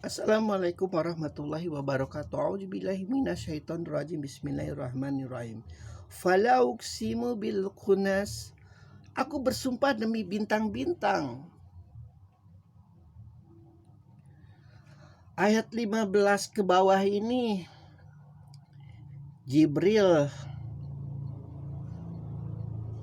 Assalamualaikum warahmatullahi wabarakatuh. A'udzubillahi minasyaitonirrajim. Bismillahirrahmanirrahim. Fala uqsimu bil khunas. Aku bersumpah demi bintang-bintang. Ayat 15 ke bawah ini Jibril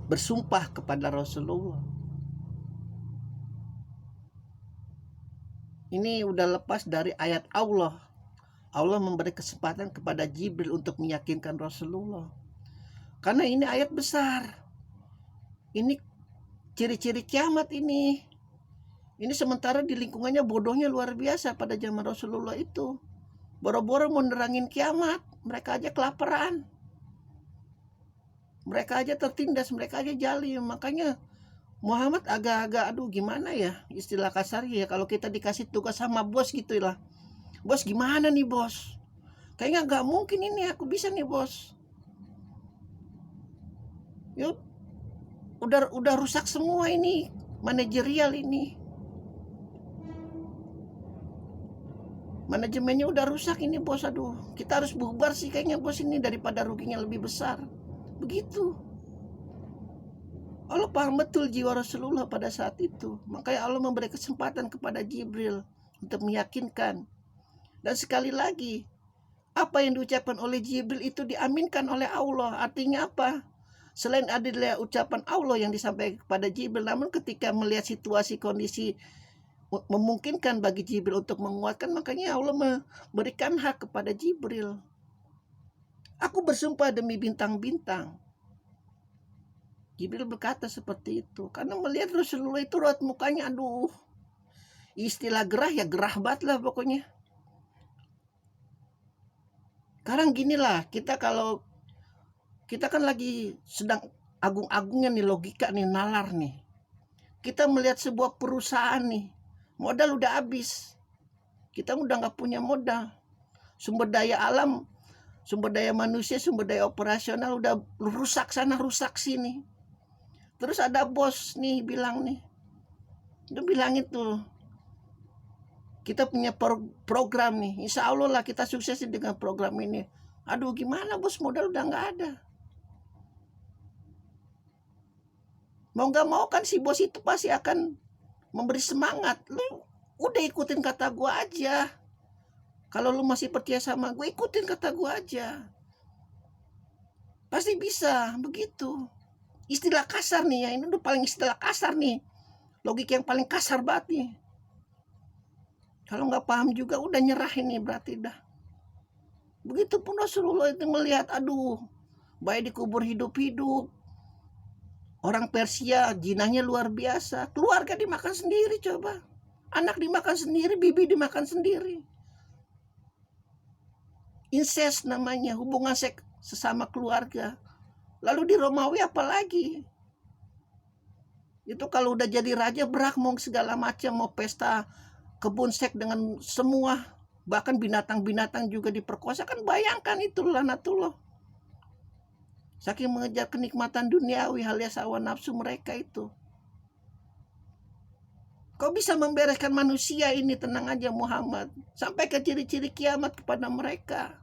bersumpah kepada Rasulullah. Ini udah lepas dari ayat Allah. Allah memberi kesempatan kepada Jibril untuk meyakinkan Rasulullah. Karena ini ayat besar. Ini ciri-ciri kiamat ini. Ini sementara di lingkungannya bodohnya luar biasa pada zaman Rasulullah itu. Boro-boro mau nerangin kiamat, mereka aja kelaparan. Mereka aja tertindas, mereka aja jalim. Makanya Muhammad agak-agak aduh gimana ya istilah kasarnya ya, kalau kita dikasih tugas sama bos gitu lah. Bos gimana nih bos? Kayaknya nggak mungkin ini aku bisa nih bos. Yuk, udah rusak semua ini manajerial ini. Manajemennya udah rusak ini bos. Aduh, kita harus bubar sih kayaknya bos ini daripada ruginya lebih besar. Begitu. Allah paham betul jiwa Rasulullah pada saat itu. Makanya Allah memberi kesempatan kepada Jibril untuk meyakinkan. Dan sekali lagi, apa yang diucapkan oleh Jibril itu diaminkan oleh Allah. Artinya apa? Selain adalah ucapan Allah yang disampaikan kepada Jibril, namun ketika melihat situasi kondisi memungkinkan bagi Jibril untuk menguatkan, makanya Allah memberikan hak kepada Jibril. Aku bersumpah demi bintang-bintang. Jibril berkata seperti itu karena melihat Rasulullah itu raut mukanya, aduh, istilah gerah ya gerah banget lah pokoknya. Sekarang ginilah, kita kan lagi sedang agung-agungnya nih logika nih, nalar nih. Kita melihat sebuah perusahaan nih, modal udah habis, kita udah nggak punya modal, sumber daya alam, sumber daya manusia, sumber daya operasional udah rusak sana rusak sini. Terus ada bos nih bilang nih, dia bilang itu kita punya program nih, insya Allah lah kita sukses dengan program ini. Aduh gimana bos, modal udah nggak ada. Mau nggak mau kan si bos itu pasti akan memberi semangat. Lu udah ikutin kata gue aja. Kalau lu masih percaya sama gue, ikutin kata gue aja. Pasti bisa begitu. Istilah kasar nih ya, ini udah paling istilah kasar nih. Logika yang paling kasar banget nih. Kalau nggak paham juga udah nyerah ini berarti dah. Begitupun Rasulullah itu melihat, aduh, bayi dikubur hidup-hidup. Orang Persia jinahnya luar biasa. Keluarga dimakan sendiri coba. Anak dimakan sendiri, bibi dimakan sendiri. Incest namanya, hubungan seks sesama keluarga. Lalu di Romawi apalagi? Itu kalau udah jadi raja berak mau segala macam, mau pesta kebun seks dengan semua, bahkan binatang-binatang juga diperkosa. Kan bayangkan itu lanatullah. Saking mengejar kenikmatan duniawi alias hawa nafsu mereka itu. Kau bisa membereskan manusia ini, tenang aja Muhammad. Sampai ke ciri-ciri kiamat kepada mereka.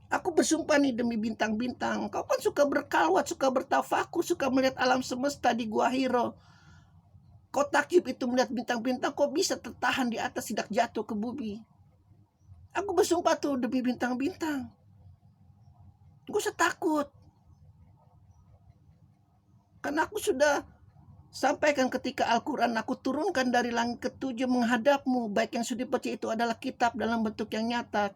Aku bersumpah nih demi bintang-bintang. Kau kan suka berkalwat, suka bertafakur, suka melihat alam semesta di Gua Hiro. Kau takjub itu melihat bintang-bintang, kau bisa tertahan di atas tidak jatuh ke bumi. Aku bersumpah tuh demi bintang-bintang. Gue usah takut. Karena aku sudah sampaikan ketika Al-Quran aku turunkan dari langit ketujuh menghadapmu. Baik yang sudah percaya itu adalah kitab dalam bentuk yang nyata.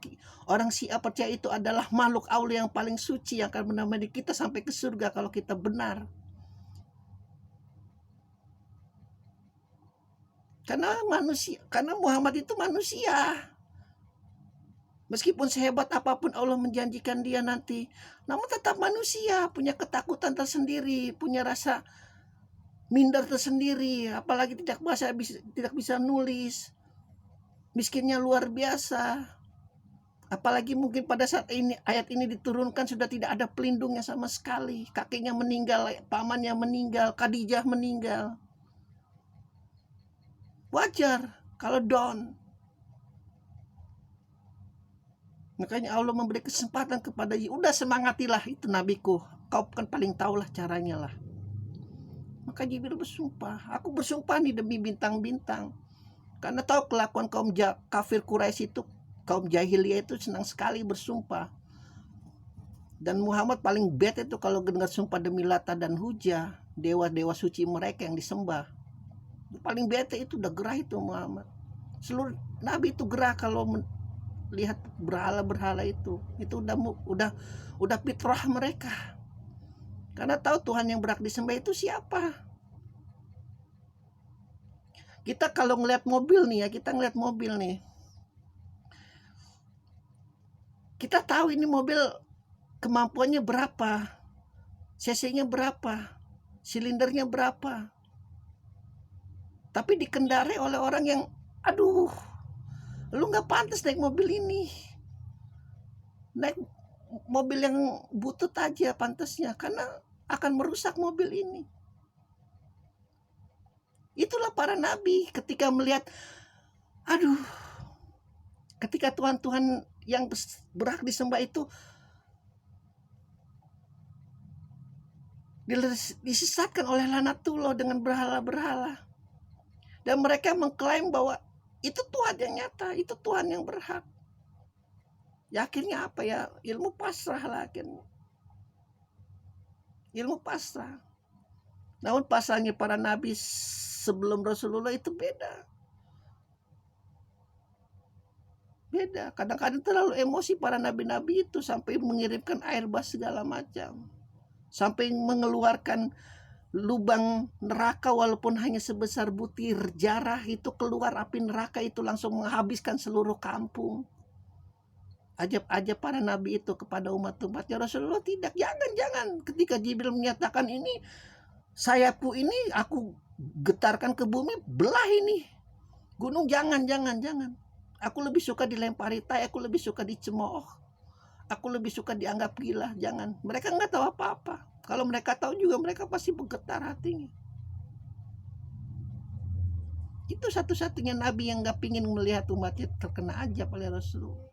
Orang Syiah percaya itu adalah makhluk Allah yang paling suci yang akan menemani kita sampai ke surga kalau kita benar. Karena Muhammad itu manusia. Meskipun sehebat apapun Allah menjanjikan dia nanti, namun tetap manusia, punya ketakutan tersendiri, punya rasa minder tersendiri, apalagi tidak bisa nulis, miskinnya luar biasa. Apalagi mungkin pada saat ini ayat ini diturunkan sudah tidak ada pelindungnya sama sekali. Kakeknya meninggal, pamannya meninggal, Khadijah meninggal. Wajar kalau down. Makanya Allah memberi kesempatan kepada udah semangatilah itu nabiku, kau kan paling tahulah caranya lah. Maka Jibril bersumpah, aku bersumpah nih demi bintang-bintang, karena tahu kelakuan kaum kafir Quraisy itu, kaum jahiliyah itu senang sekali bersumpah. Dan Muhammad paling bete itu kalau dengar sumpah demi Lata dan Hujah, dewa-dewa suci mereka yang disembah. Paling bete itu, udah gerah itu Muhammad. Seluruh nabi itu gerah kalau lihat berhala-berhala itu udah fitrah mereka, karena tahu Tuhan yang berhak disembah itu siapa. Kita kalau ngeliat mobil nih ya, kita tahu ini mobil kemampuannya berapa, cc-nya berapa, silindernya berapa, tapi dikendarai oleh orang yang aduh, lu nggak pantas naik mobil ini, naik mobil yang butut aja pantasnya, karena akan merusak mobil ini. Itulah para nabi ketika melihat, aduh, ketika Tuhan-Tuhan yang berhak disembah itu disesatkan oleh lanatullah dengan berhala-berhala, dan mereka mengklaim bahwa itu Tuhan yang nyata, itu Tuhan yang berhak. Ya akhirnya apa ya, ilmu pasrah lah akhirnya, ilmu pasrah. Namun pasrahnya para nabi sebelum Rasulullah itu beda. Kadang-kadang terlalu emosi para nabi-nabi itu sampai mengirimkan air bah segala macam, sampai mengeluarkan lubang neraka walaupun hanya sebesar butir jarah, itu keluar api neraka itu langsung menghabiskan seluruh kampung. Ajab-ajab para nabi itu kepada umat-umatnya. Rasulullah tidak, jangan. Ketika Jibril menyatakan ini, sayapku ini aku getarkan ke bumi, belah ini gunung, jangan. Aku lebih suka dilempari tai, aku lebih suka dicemooh, aku lebih suka dianggap gila, jangan. Mereka nggak tahu apa-apa. Kalau mereka tahu juga mereka pasti bergetar hatinya. Itu satu-satunya nabi yang gak pingin melihat umatnya terkena ajab oleh Rasulullah.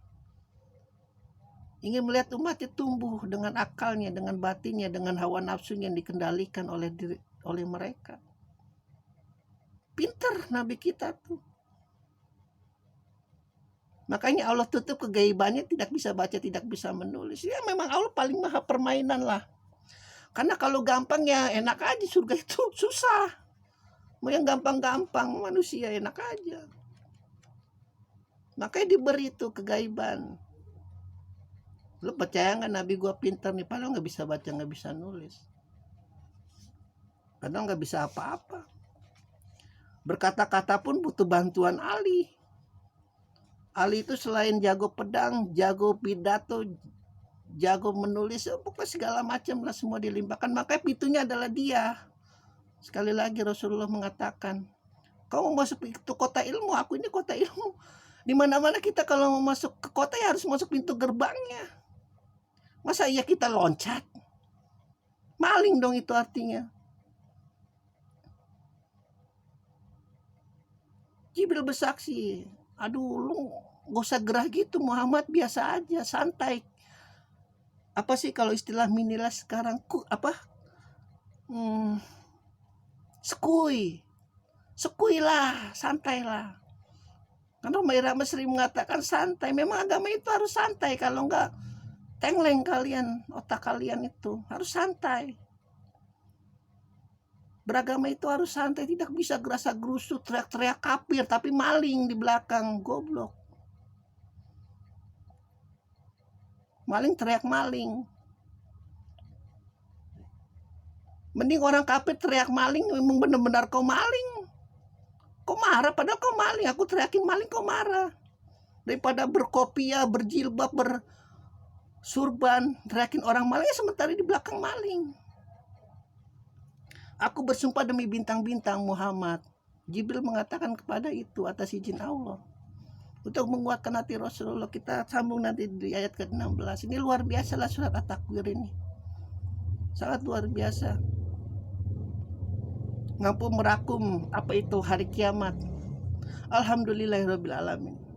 Ingin melihat umatnya tumbuh dengan akalnya, dengan batinnya, dengan hawa nafsunya yang dikendalikan oleh mereka. Pinter nabi kita tuh. Makanya Allah tutup kegaibannya, tidak bisa baca, tidak bisa menulis. Ya memang Allah paling maha permainan lah. Karena kalau gampang ya enak aja, surga itu susah. Mau yang gampang-gampang, manusia enak aja. Makanya diberi itu kegaiban. Lu percaya gak nabi gua pintar nih, padahal gak bisa baca, gak bisa nulis, padahal gak bisa apa-apa. Berkata-kata pun butuh bantuan Ali. Ali itu selain jago pedang, jago pidato, jago menulis, pokoknya segala macam lah, semua dilimpahkan. Makanya pintunya adalah dia. Sekali lagi Rasulullah mengatakan, kau mau masuk itu kota ilmu, aku ini kota ilmu. Di mana-mana kita kalau mau masuk ke kota ya harus masuk pintu gerbangnya. Masa iya kita loncat? Maling dong itu artinya. Jibril bersaksi, aduh lu gak usah gerah gitu Muhammad, biasa aja, santai. Apa sih kalau istilah minilah sekarang, sekui lah, santai lah. Karena Mairama sering mengatakan santai. Memang agama itu harus santai, kalau enggak tengleng kalian, otak kalian itu harus santai. Beragama itu harus santai, tidak bisa gerasa gerusu, teriak-teriak kafir tapi maling di belakang, goblok. Maling teriak maling. Mending orang kafir teriak maling, memang benar-benar kau maling. Kau marah padahal kau maling, aku teriakin maling kau marah. Daripada berkopiah, berjilbab, bersurban, teriakin orang maling, sementara di belakang maling. Aku bersumpah demi bintang-bintang Muhammad. Jibril mengatakan kepada itu atas izin Allah. Untuk menguatkan hati Rasulullah, kita sambung nanti di ayat ke-16. Ini luar biasa lah surat At-Takwir ini. Sangat luar biasa. Mampu merakum apa itu hari kiamat. Alhamdulillahirabbil alamin.